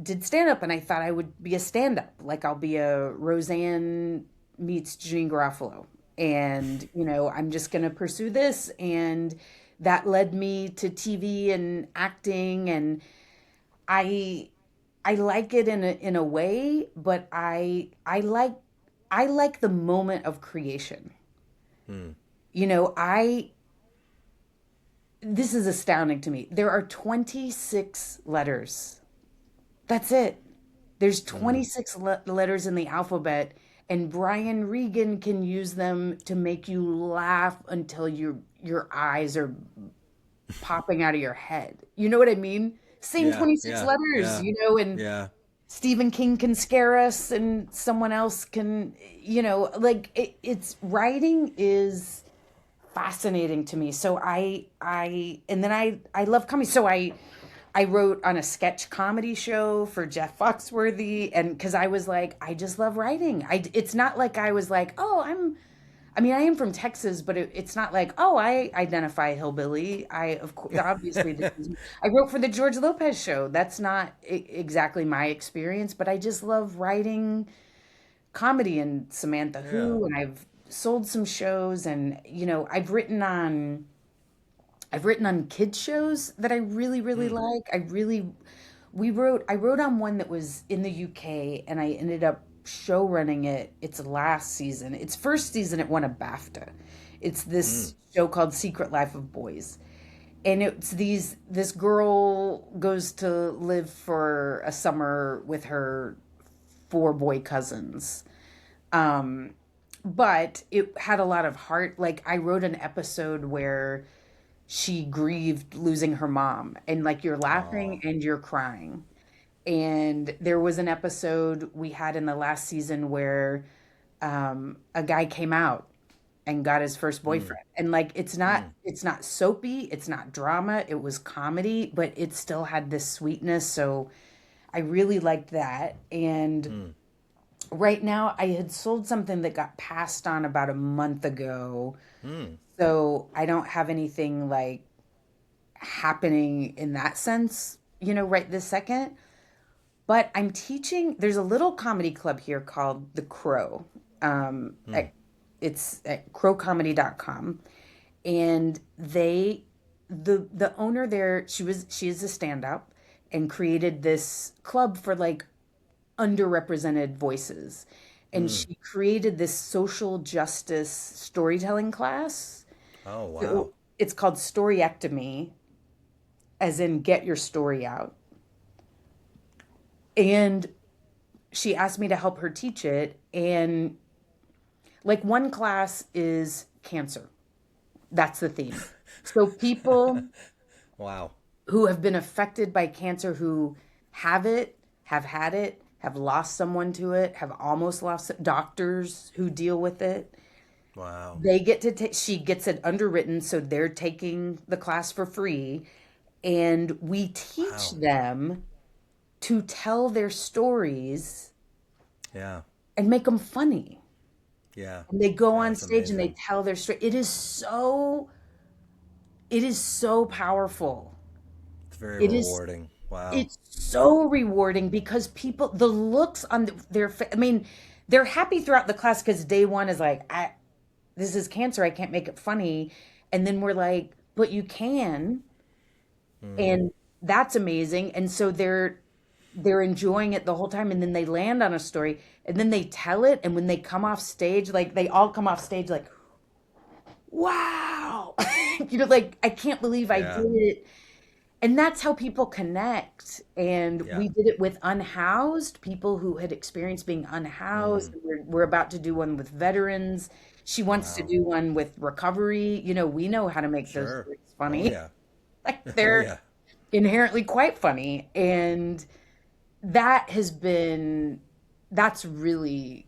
did stand up and I thought I would be a stand up. Like I'll be a Roseanne meets Jeanine Garofalo. And, I'm just going to pursue this, and that led me to TV and acting, and I I like it in a way, but I like the moment of creation. Hmm. I This is astounding to me. There are 26 letters. That's it. There's Hmm. 26 letters in the alphabet, and Brian Regan can use them to make you laugh until your eyes are popping out of your head. You know what I mean? Same Yeah. 26 Yeah. letters, Yeah. and Yeah. Stephen King can scare us, and someone else can, like it's writing is fascinating to me. So and then I love comedy. So I wrote on a sketch comedy show for Jeff Foxworthy, and because I was like, I just love writing. It's not like I was like, oh, I mean, I am from Texas, but it's not like, oh, I identify hillbilly. I, of course, obviously, I wrote for the George Lopez show. That's not exactly my experience, but I just love writing comedy and Samantha Yeah. Who, and I've sold some shows, and I've written on kids shows that I really, really Hmm. like. I wrote on one that was in the UK, and I ended up show running it its last season. Its first season, it won a BAFTA. It's Hmm. this show called Secret Life of Boys. And this girl goes to live for a summer with her four boy cousins. Um, but it had a lot of heart. Like I wrote an episode where she grieved losing her mom, and like you're laughing Oh. and you're crying. And there was an episode we had in the last season where a guy came out and got his first Hmm. boyfriend, and like it's not Hmm. it's not soapy, it's not drama, it was comedy, but it still had this sweetness. So I really liked that. And Hmm. right now I had sold something that got passed on about a month ago, Hmm. so I don't have anything like happening in that sense, right this second. But I'm teaching, there's a little comedy club here called The Crow. Hmm. It's at crowcomedy.com. And the owner there, she is a stand-up, and created this club for like underrepresented voices. And Hmm. she created this social justice storytelling class. Oh, wow. So it's called Storyectomy, as in get your story out. And she asked me to help her teach it. And like one class is cancer. That's the theme. So people Wow. who have been affected by cancer, who have it, have had it, have lost someone to it, have almost lost it, doctors who deal with it, Wow. they get to take, she gets it underwritten. So they're taking the class for free. And we teach Wow. them to tell their stories Yeah. and make them funny. Yeah. And they go Yeah. on That's stage and they amazing. tell their story. It is so powerful. It's very It is rewarding. Wow. it's so rewarding, because people, the looks on their I mean, they're happy throughout the class, because day one is like, this is cancer. I can't make it funny. And then we're like, but you can. And that's amazing. And so they're enjoying it the whole time, and then they land on a story, and then they tell it, and when they come off stage, like they all come off stage like, wow. Like, I can't believe I Yeah. did it. And that's how people connect. And Yeah. we did it with unhoused people who had experienced being unhoused. We're about to do one with veterans. She wants to Wow. do one with recovery. We know how to make those Sure. stories Oh funny. yeah. Like, Oh they're yeah. inherently quite funny. And that has been, that's really,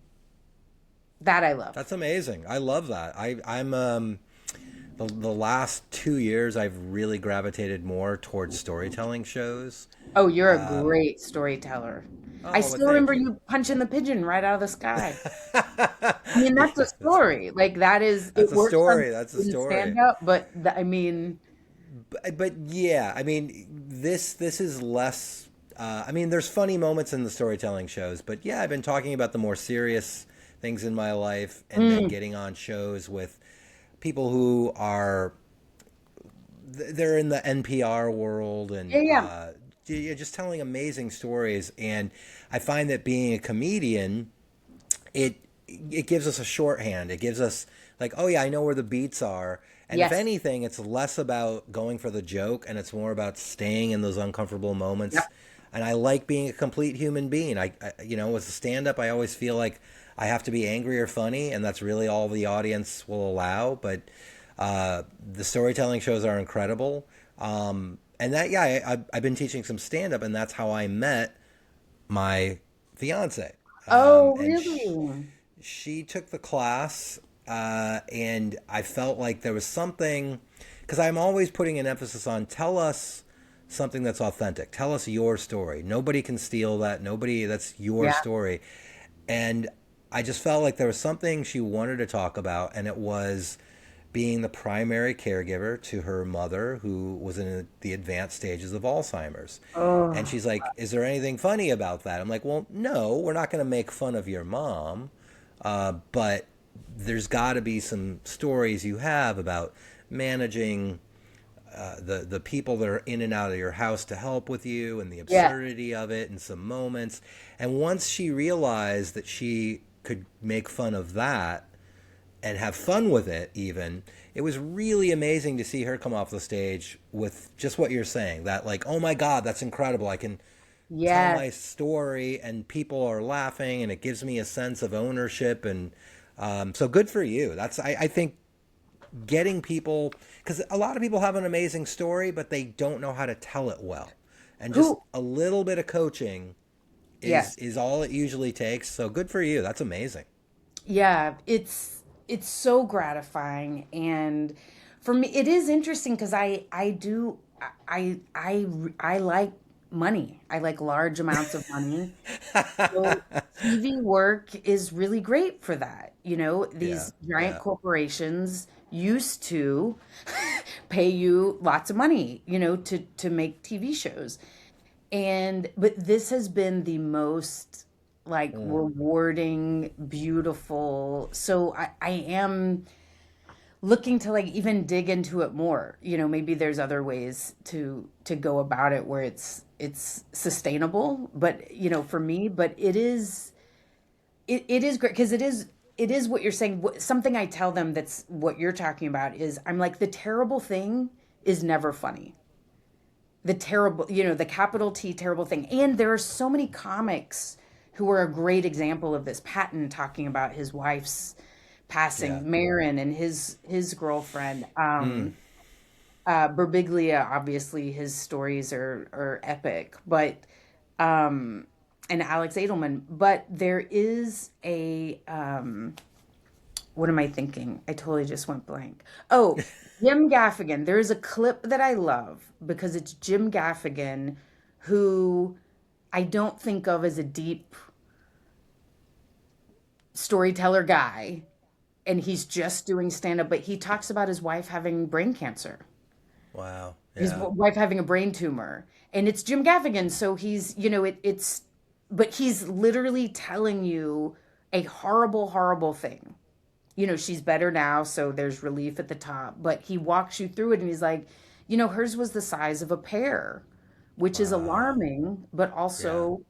that I love. That's amazing. I love that. I'm the last 2 years I've really gravitated more towards storytelling shows. Oh, you're a great storyteller. I Oh, well, still thank remember you. you punching the pigeon right out of the sky. I mean, that's a story. Like, that is, That's it a works on story. That's a in story. stand up, but I mean, But yeah, I mean, this is less. I mean, there's funny moments in the storytelling shows, but yeah, I've been talking about the more serious things in my life, and then mm, getting on shows with people who are they're in the NPR world, yeah, and yeah, you're just telling amazing stories. And I find that being a comedian, it it gives us a shorthand. It gives us like, oh yeah, I know where the beats are. And if yes, anything, it's less about going for the joke, and it's more about staying in those uncomfortable moments. yep, And I like being a complete human being. As a stand-up, I always feel like I have to be angry or funny, and that's really all the audience will allow. But the storytelling shows are incredible. And that, yeah, I've been teaching some stand-up, and that's how I met my fiance. oh, And really? she took the class, and I felt like there was something, because I'm always putting an emphasis on tell us something that's authentic. Tell us your story. Nobody can steal that. Nobody, that's your Yeah, story. And I just felt like there was something she wanted to talk about, and it was being the primary caregiver to her mother, who was in the advanced stages of Alzheimer's. And oh, she's like, is there anything funny about that? I'm like, well, no, we're not going to make fun of your mom, but there's got to be some stories you have about managing the people that are in and out of your house to help with you, and the yeah, absurdity of it, and some moments. And once she realized that she could make fun of that and have fun with it, even, it was really amazing to see her come off the stage with just what you're saying, that like, oh my god, that's incredible, I can tell yes, my story and people are laughing, and it gives me a sense of ownership. And so good for you. That's, I think, getting people, because a lot of people have an amazing story, but they don't know how to tell it well. And just who, a little bit of coaching yes, is all it usually takes. So good for you. That's amazing. yeah, it's so gratifying. And for me it is interesting because I do, I like money. I like large amounts of money. So TV work is really great for that. Yeah, These giant yeah. corporations used to pay you lots of money, to make TV shows. But this has been the most like Mm. rewarding, beautiful. So I am looking to like even dig into it more. Maybe there's other ways to go about it where it's sustainable, but for me, but it is great because it is what you're saying. Something I tell them that's what you're talking about is I'm like, the terrible thing is never funny. The terrible, the capital T terrible thing. And there are so many comics who are a great example of this. Patton talking about his wife's Yeah. passing, Marin and his girlfriend. Mm. Berbiglia, obviously, his stories are epic, but and Alex Edelman. But there is what am I thinking? I totally just went blank. Oh, Jim Gaffigan. There's a clip that I love because it's Jim Gaffigan, who I don't think of as a deep storyteller guy, and he's just doing stand up, but he talks about his wife having brain cancer, Wow. his Yeah. wife having a brain tumor, and it's Jim Gaffigan. So he's, but he's literally telling you a horrible, horrible thing. she's better now, so there's relief at the top. But he walks you through it and he's like, hers was the size of a pear, which is Wow. alarming, but Yeah. also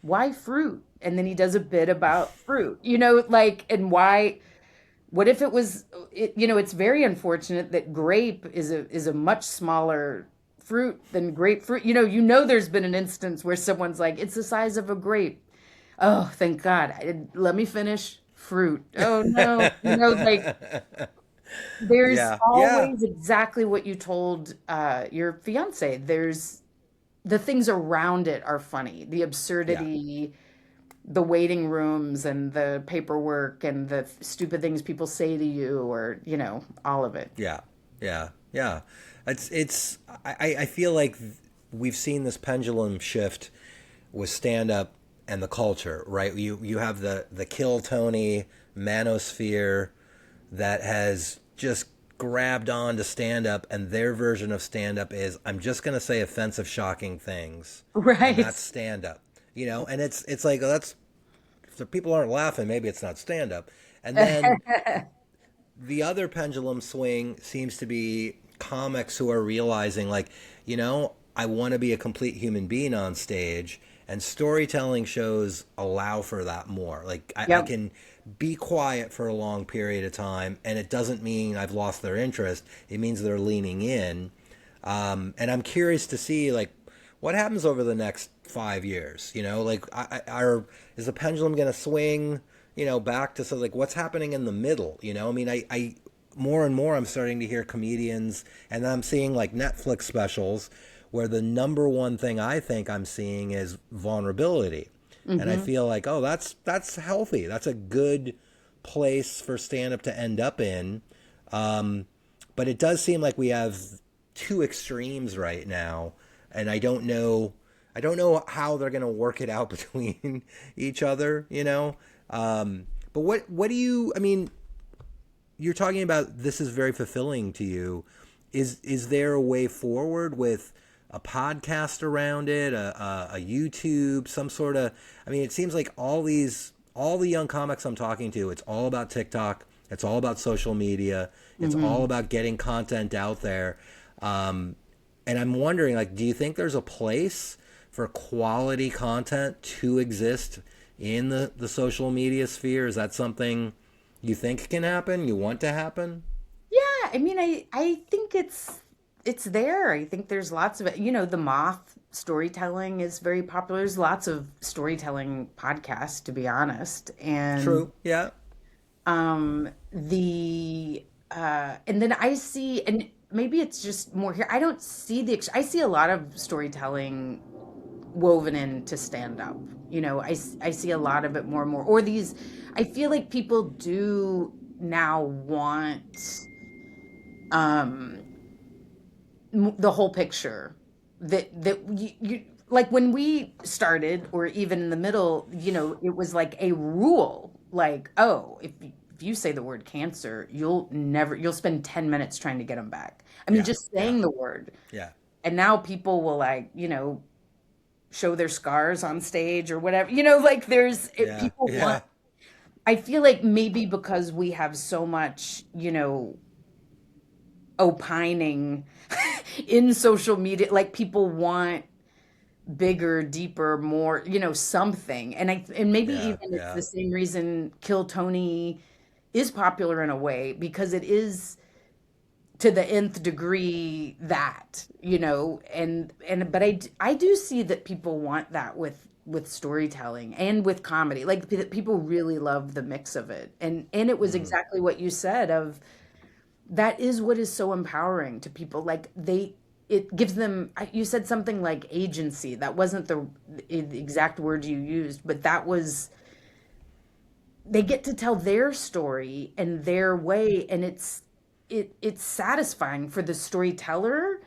why fruit? And then he does a bit about fruit, and why, what if it was, it's very unfortunate that grape is a much smaller fruit than grapefruit. There's been an instance where someone's like, it's the size of a grape. Oh, thank God. Let me finish fruit. Oh no. There's Yeah. Yeah. always exactly what you told your fiance. There's the things around it are funny. The Yeah. absurdity, the waiting rooms and the paperwork and the stupid things people say to you, or, all of it. Yeah. Yeah. Yeah. I feel like we've seen this pendulum shift with stand up and the culture, right? You have the Kill Tony manosphere that has just grabbed on to stand up, and their version of stand up is, I'm just going to say offensive, shocking things, and Right. that's stand up. And it's like, that's, if the people aren't laughing, maybe it's not stand up. And then the other pendulum swing seems to be comics who are realizing, like, I want to be a complete human being on stage, and storytelling shows allow for that more. Like, I Yep. can be quiet for a long period of time, and it doesn't mean I've lost their interest. It means they're leaning in. And I'm curious to see, like, what happens over the next 5 years. Like, is the pendulum going to swing, back to, so, like, what's happening in the middle? I mean, I more and more I'm starting to hear comedians, and I'm seeing like Netflix specials where the number one thing I think I'm seeing is vulnerability. And I Hmm. feel like, oh, that's healthy. That's a good place for stand up to end up in. Um, but it does seem like we have two extremes right now, and I don't know how they're going to work it out between each other. But what do you, I mean, you're talking about, this is very fulfilling to you. Is there a way forward with a podcast around it, a YouTube, some sort of? I mean, it seems like all the young comics I'm talking to, it's all about TikTok, it's all about social media, it's all Hmm. about getting content out there. Um, and I'm wondering, like, do you think there's a place for quality content to exist in the social media sphere? Is that something you think can happen? You want to happen? Yeah, I mean, I think it's there. I think there's lots of it. The moth storytelling is very popular. There's lots of storytelling podcasts, to be honest. And True. Yeah. the and then I see, and maybe it's just more here. I don't see I see a lot of storytelling woven into stand up. I see a lot of it more and more. Or these, I feel like people do now want um the whole picture, that you like when we started, or even in the middle, it was like a rule, like, oh, if you say the word cancer, you'll spend 10 minutes trying to get them back. I mean, Yeah. just Yeah. saying the word. Yeah. And now people will, like, show their scars on stage or whatever. Like, Yeah. people want, Yeah. I feel like maybe because we have so much, opining in social media, like people want bigger, deeper, more, something. And maybe Yeah. even it's Yeah. the same reason Kill Tony is popular in a way, because it is to the nth degree that, but I do see that people want that with storytelling and with comedy. Like, people really love the mix of it. And it was Mm. exactly what you said, of that is what is so empowering to people. Like, it gives them, you said something like agency. That wasn't the exact word you used, but that was, they get to tell their story in their way, and it's satisfying for the storyteller.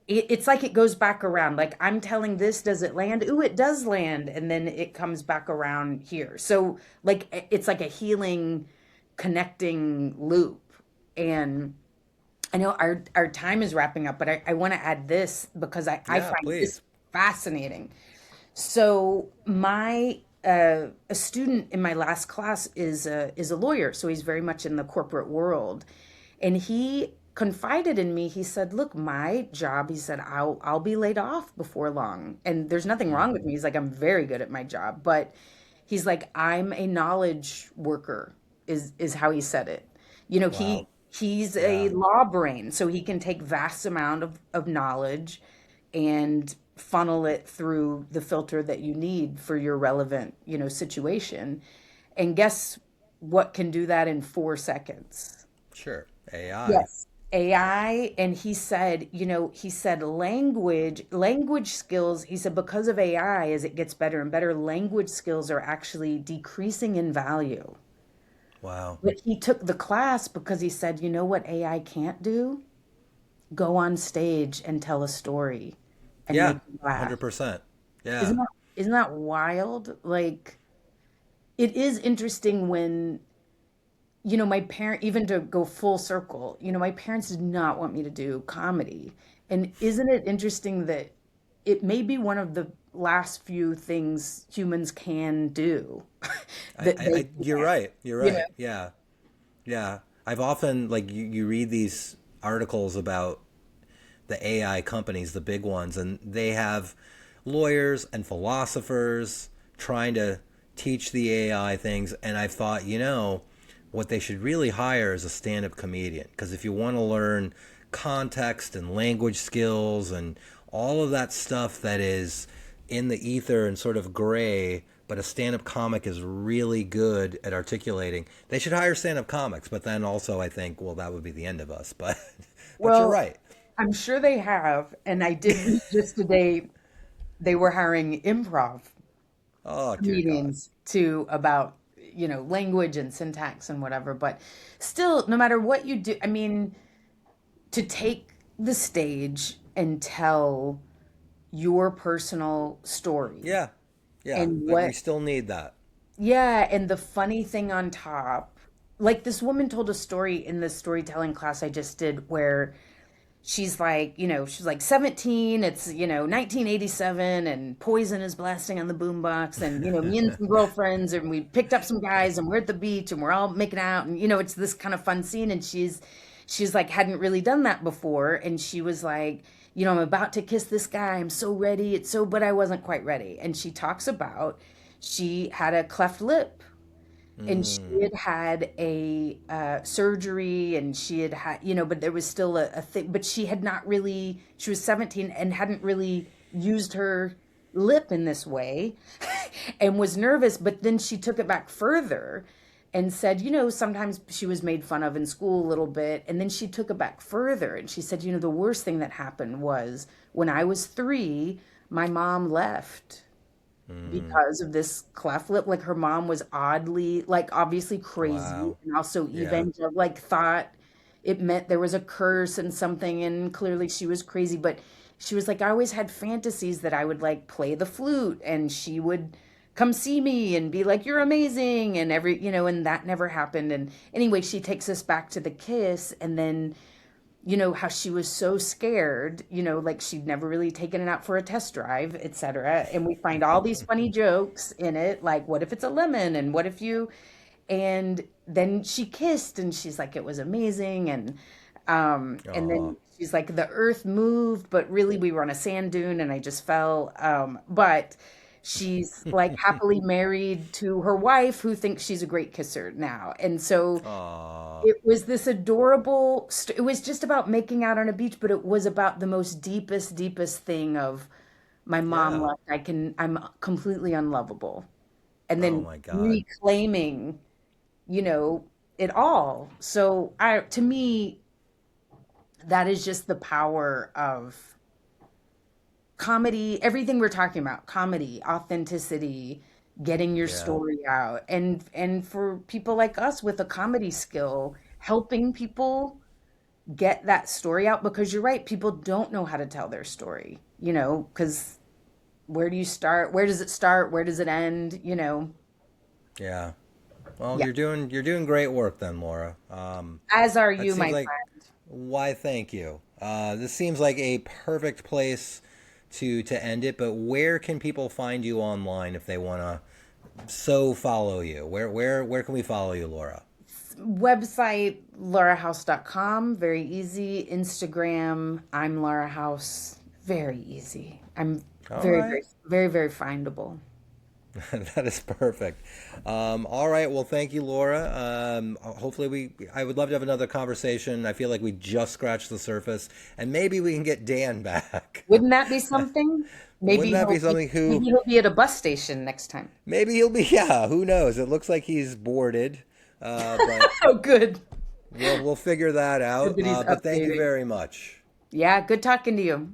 It's like it goes back around. Like, I'm telling this, does it land? Ooh, it does land, and then it comes back around here. So, like, it's like a healing, connecting loop. And I know our time is wrapping up, but I want to add this because I Yeah. find this Please. fascinating. So my a student in my last class is a lawyer, so he's very much in the corporate world, and he confided in me. He said, "Look, my job," he said, "I'll be laid off before long, and there's nothing wrong with me." He's like, "I'm very good at my job," but he's like, "I'm a knowledge worker," is how he said it. You know, Wow. he's a Yeah. law brain, so he can take vast amount of knowledge and funnel it through the filter that you need for your relevant, situation. And guess what can do that in 4 seconds? Sure. AI. Yes. AI. And he said language skills, he said, because of AI, as it gets better and better, language skills are actually decreasing in value. Wow. But he took the class because he said, you know what AI can't do? Go on stage and tell a story and Yeah. make you laugh. 100%. Isn't Yeah. that isn't that wild? Like, it is interesting when, my parent, even to go full circle, my parents did not want me to do comedy. And isn't it interesting that it may be one of the last few things humans can do that they You're can't, right. You're you know? right. Yeah. Yeah. I've often, like, you read these articles about the AI companies, the big ones, and they have lawyers and philosophers trying to teach the AI things. And I thought, what they should really hire is a stand up comedian. Because if you want to learn context and language skills and all of that stuff that is in the ether and sort of gray, but a stand up comic is really good at articulating, they should hire stand up comics. But then also, I think, well, that would be the end of us. But, but you're Well, right. I'm sure they have. And I did read just today they were hiring improv Oh, dear God. comedians too about, language and syntax and whatever. But still, no matter what you do, I mean, to take the stage and tell your personal story Yeah. Yeah. and Like, we what, still need that. yeah, and the funny thing on top, like this woman told a story in the storytelling class I just did where she's like 17, it's, 1987, and Poison is blasting on the boombox, and, me and some girlfriends, and we picked up some guys, and we're at the beach, and we're all making out, and, it's this kind of fun scene, and she's like, hadn't really done that before, and she was like, I'm about to kiss this guy, I'm so ready, but I wasn't quite ready. And she talks about she had a cleft lip, and she Mm, had had a surgery, and she had had, but there was still a thing, but she had not really, she was 17 and hadn't really used her lip in this way and was nervous. But then she took it back further and said, sometimes she was made fun of in school a little bit. And then she took it back further and she said, the worst thing that happened was when I was 3, my mom left mm. because of this cleft lip. Like, her mom was oddly, like, obviously crazy, Wow. and also Yeah. evangel, like, thought it meant there was a curse and something, and clearly she was crazy. But she was like, I always had fantasies that I would like play the flute and she would come see me and be like, you're amazing, and and that never happened. And anyway, she takes us back to the kiss, and then how she was so scared, like she'd never really taken it out for a test drive, etc. And we find all these funny jokes in it, like, what if it's a lemon? And what if you, and then she kissed and she's like, it was amazing. And Oh. then she's like, the earth moved, but really we were on a sand dune and I just fell. But she's like happily married to her wife who thinks she's a great kisser now. And so Oh. it was this adorable it was just about making out on a beach, but it was about the most deepest thing of, my mom Yeah. left, I'm completely unlovable, and Oh then my God. reclaiming, you know it all. So, I to me, that is just the power of comedy, everything we're talking about, comedy, authenticity, getting your Yeah. story out, and for people like us with a comedy skill, helping people get that story out. Because you're right, people don't know how to tell their story, because where do you start? Where does it start? Where does it end? Yeah. Well, Yeah. you're doing great work then, Laura. As are That you, seems my like, friend. why, thank you. This seems like a perfect place to end it. But where can people find you online if they want to so follow you? Where can we follow you, Laura? Website, laurahouse.com, very easy. Instagram, I'm Laura House, very easy. I'm All very, right. very, very, very findable. That is perfect. All right. Well, thank you, Laura. Hopefully, I would love to have another conversation. I feel like we just scratched the surface, and maybe we can get Dan back. Wouldn't that be something? Wouldn't that be something? Maybe he'll be at a bus station next time. Maybe he'll be. Yeah. Who knows? It looks like he's boarded, but Oh, good. we'll figure that out. Good that he's But thank you updating. very much. Yeah, good talking to you.